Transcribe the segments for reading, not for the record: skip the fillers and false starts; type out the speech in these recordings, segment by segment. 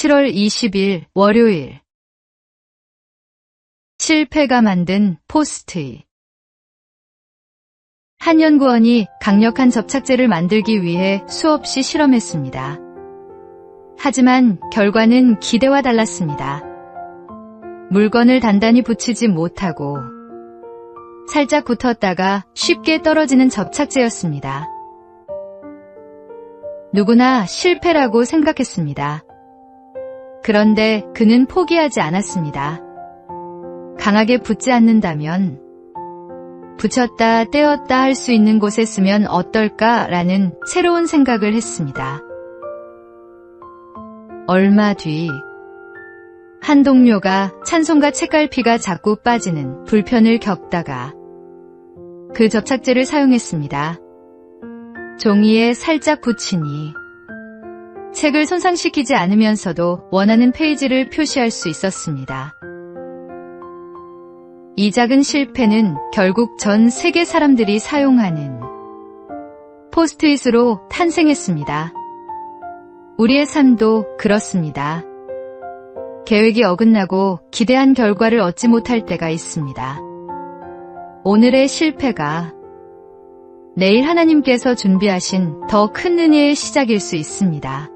7월 20일 월요일. 실패가 만든 포스트잇. 한 연구원이 강력한 접착제를 만들기 위해 수없이 실험했습니다. 하지만 결과는 기대와 달랐습니다. 물건을 단단히 붙이지 못하고 살짝 붙었다가 쉽게 떨어지는 접착제였습니다. 누구나 실패라고 생각했습니다. 그런데 그는 포기하지 않았습니다. 강하게 붙지 않는다면 붙였다 떼었다 할 수 있는 곳에 쓰면 어떨까라는 새로운 생각을 했습니다. 얼마 뒤 한 동료가 찬송가 책갈피가 자꾸 빠지는 불편을 겪다가 그 접착제를 사용했습니다. 종이에 살짝 붙이니 책을 손상시키지 않으면서도 원하는 페이지를 표시할 수 있었습니다. 이 작은 실패는 결국 전 세계 사람들이 사용하는 포스트잇으로 탄생했습니다. 우리의 삶도 그렇습니다. 계획이 어긋나고 기대한 결과를 얻지 못할 때가 있습니다. 오늘의 실패가 내일 하나님께서 준비하신 더 큰 은혜의 시작일 수 있습니다.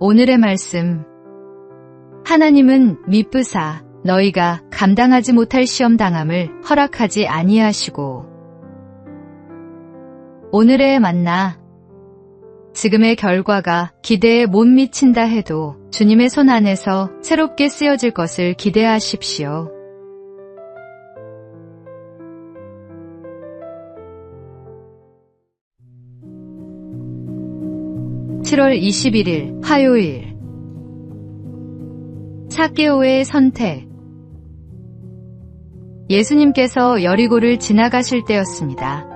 오늘의 말씀. 하나님은 미쁘사 너희가 감당하지 못할 시험 당함을 허락하지 아니하시고. 오늘의 만나. 지금의 결과가 기대에 못 미친다 해도 주님의 손 안에서 새롭게 쓰여질 것을 기대하십시오. (7월 21일) 화요일. 삭개오의 선택. 예수님께서 여리고를 지나가실 때였습니다.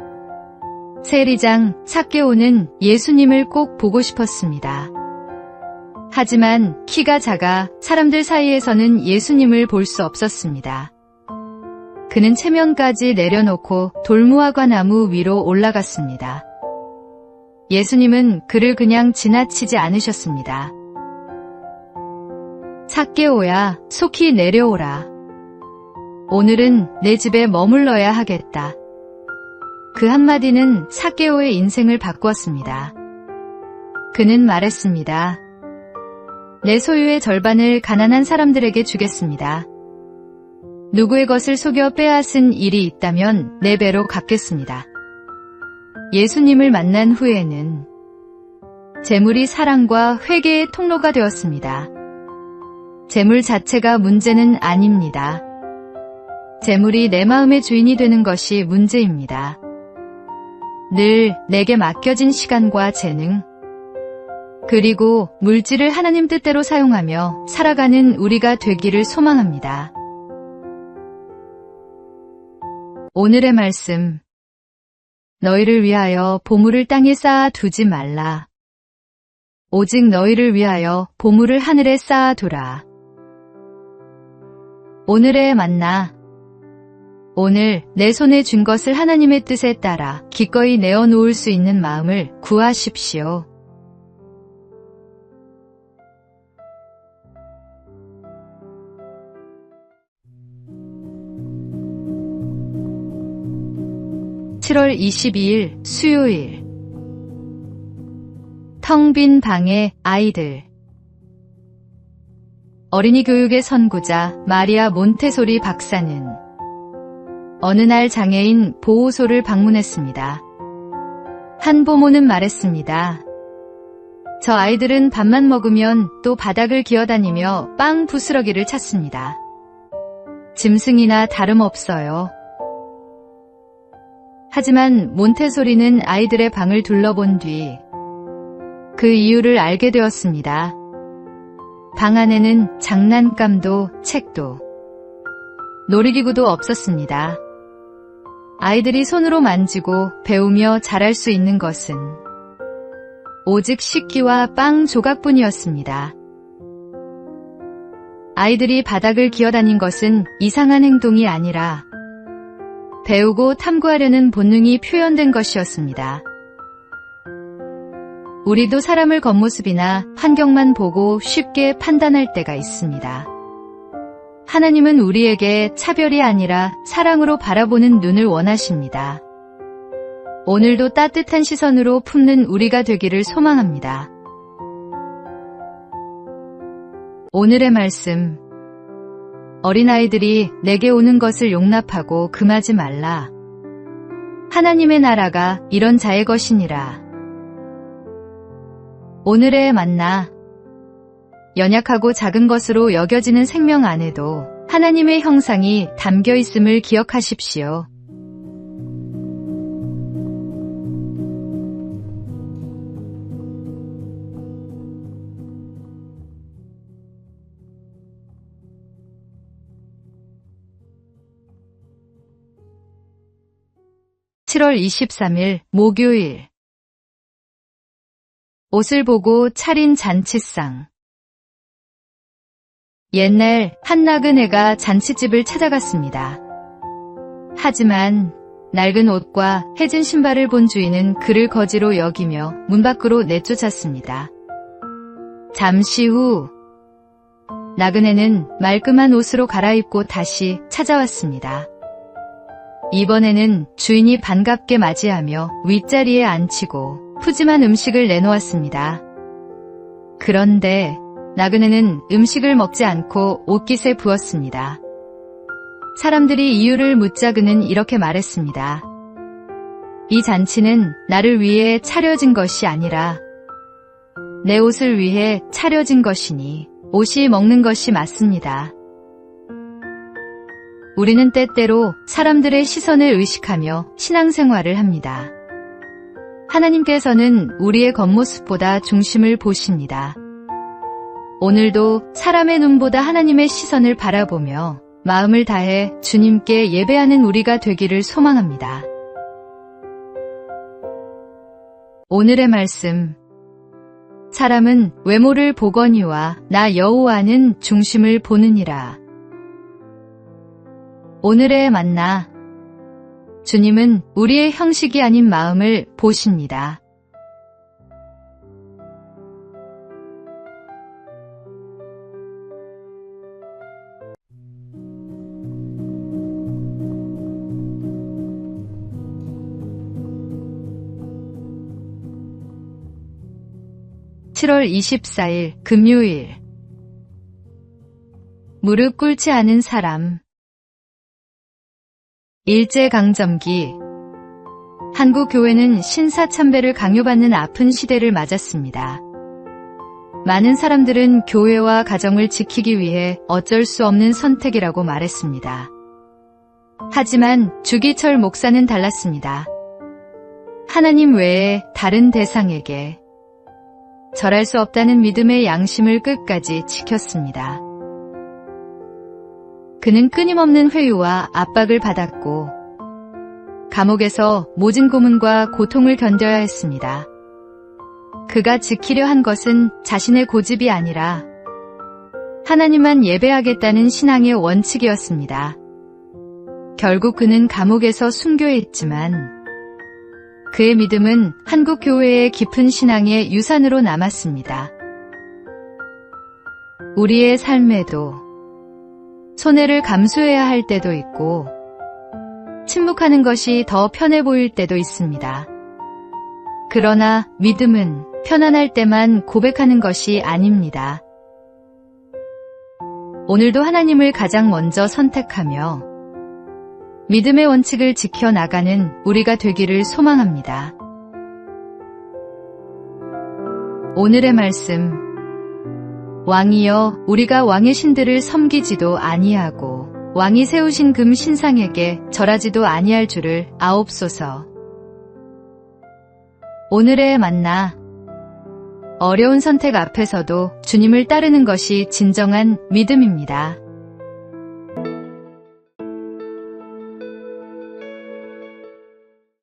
세리장 삭개오는 예수님을 꼭 보고 싶었습니다. 하지만 키가 작아 사람들 사이에서는 예수님을 볼 수 없었습니다. 그는 체면까지 내려놓고 돌무화과 나무 위로 올라갔습니다. 예수님은 그를 그냥 지나치지 않으셨습니다. 삭개오야, 속히 내려오라. 오늘은 내 집에 머물러야 하겠다. 그 한마디는 삭개오의 인생을 바꾸었습니다. 그는 말했습니다. 내 소유의 절반을 가난한 사람들에게 주겠습니다. 누구의 것을 속여 빼앗은 일이 있다면 4배로 갚겠습니다. 예수님을 만난 후에는 재물이 사랑과 회개의 통로가 되었습니다. 재물 자체가 문제는 아닙니다. 재물이 내 마음의 주인이 되는 것이 문제입니다. 늘 내게 맡겨진 시간과 재능, 그리고 물질을 하나님 뜻대로 사용하며 살아가는 우리가 되기를 소망합니다. 오늘의 말씀. 너희를 위하여 보물을 땅에 쌓아 두지 말라. 오직 너희를 위하여 보물을 하늘에 쌓아 두라. 오늘의 만나. 오늘 내 손에 쥔 것을 하나님의 뜻에 따라 기꺼이 내어놓을 수 있는 마음을 구하십시오. (7월 22일) 수요일. 텅 빈 방의 아이들. 어린이 교육의 선구자 마리아 몬테소리 박사는 어느 날 장애인 보호소를 방문했습니다. 한 부모는 말했습니다. 저 아이들은 밥만 먹으면 또 바닥을 기어다니며 빵 부스러기를 찾습니다. 짐승이나 다름없어요. 하지만 몬테소리는 아이들의 방을 둘러본 뒤 그 이유를 알게 되었습니다. 방 안에는 장난감도 책도 놀이기구도 없었습니다. 아이들이 손으로 만지고 배우며 잘할 수 있는 것은 오직 식기와 빵 조각뿐이었습니다. 아이들이 바닥을 기어다닌 것은 이상한 행동이 아니라 배우고 탐구하려는 본능이 표현된 것이었습니다. 우리도 사람을 겉모습이나 환경만 보고 쉽게 판단할 때가 있습니다. 하나님은 우리에게 차별이 아니라 사랑으로 바라보는 눈을 원하십니다. 오늘도 따뜻한 시선으로 품는 우리가 되기를 소망합니다. 오늘의 말씀. 어린아이들이 내게 오는 것을 용납하고 금하지 말라. 하나님의 나라가 이런 자의 것이니라. 오늘의 만나. 연약하고 작은 것으로 여겨지는 생명 안에도 하나님의 형상이 담겨 있음을 기억하십시오. (7월 23일) 목요일. 옷을 보고 차린 잔치상. 옛날 한 나그네가 잔치집을 찾아갔습니다. 하지만 낡은 옷과 해진 신발을 본 주인은 그를 거지로 여기며 문 밖으로 내쫓았습니다. 잠시 후 나그네는 말끔한 옷으로 갈아입고 다시 찾아왔습니다. 이번에는 주인이 반갑게 맞이하며 윗자리에 앉히고 푸짐한 음식을 내놓았습니다. 그런데 나그네는 음식을 먹지 않고 옷깃에 부었습니다. 사람들이 이유를 묻자 그는 이렇게 말했습니다. 이 잔치는 나를 위해 차려진 것이 아니라 내 옷을 위해 차려진 것이니 옷이 먹는 것이 맞습니다. 우리는 때때로 사람들의 시선을 의식하며 신앙생활을 합니다. 하나님께서는 우리의 겉모습보다 중심을 보십니다. 오늘도 사람의 눈보다 하나님의 시선을 바라보며 마음을 다해 주님께 예배하는 우리가 되기를 소망합니다. 오늘의 말씀. 사람은 외모를 보거니와 나 여호와는 중심을 보느니라. 오늘의 만나. 주님은 우리의 형식이 아닌 마음을 보십니다. (7월 24일) 금요일. 무릎 꿇지 않은 사람. 일제강점기. 한국 교회는 신사참배를 강요받는 아픈 시대를 맞았습니다. 많은 사람들은 교회와 가정을 지키기 위해 어쩔 수 없는 선택이라고 말했습니다. 하지만 주기철 목사는 달랐습니다. 하나님 외에 다른 대상에게 절할 수 없다는 믿음의 양심을 끝까지 지켰습니다. 그는 끊임없는 회유와 압박을 받았고 감옥에서 모진 고문과 고통을 견뎌야 했습니다. 그가 지키려 한 것은 자신의 고집이 아니라 하나님만 예배하겠다는 신앙의 원칙이었습니다. 결국 그는 감옥에서 순교했지만 그의 믿음은 한국 교회의 깊은 신앙의 유산으로 남았습니다. 우리의 삶에도 손해를 감수해야 할 때도 있고 침묵하는 것이 더 편해 보일 때도 있습니다. 그러나 믿음은 편안할 때만 고백하는 것이 아닙니다. 오늘도 하나님을 가장 먼저 선택하며 믿음의 원칙을 지켜나가는 우리가 되기를 소망합니다. 오늘의 말씀. 왕이여, 우리가 왕의 신들을 섬기지도 아니하고 왕이 세우신 금 신상에게 절하지도 아니할 줄을 아옵소서. 오늘의 만나. 어려운 선택 앞에서도 주님을 따르는 것이 진정한 믿음입니다.